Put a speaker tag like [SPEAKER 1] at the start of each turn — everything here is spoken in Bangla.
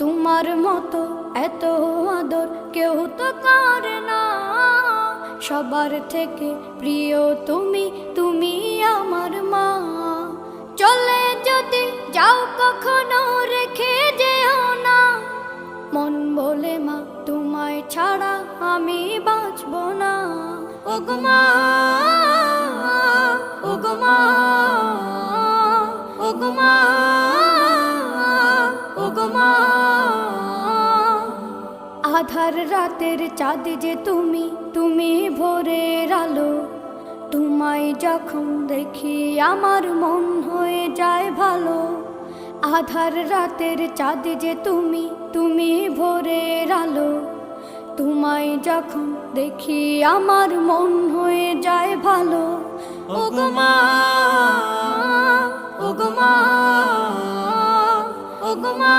[SPEAKER 1] তোমার মতো এত আদর কেউ তো করে না। সবার থেকে প্রিয় তুমি, তুমি আমার মা। চলে যদি যাও কখনো রেখে যেও না, মন বলে মা তোমায় ছাড়া আমি বাঁচব না। ওগো মা, ওগো মা, ওগো মা, ওগো মা। আধার রাতের চাঁদ যে তুমি, তুমি ভোরের আলো। তোমায় যখন দেখি আমার মন হয়ে যায় ভালো। আধার রাতের চাঁদ যে তুমি, তুমি ভোরের আলো। তোমায় যখন দেখি আমার মন হয়ে যায় ভালো। ওগো মা, ওগো মা, ওগো মা।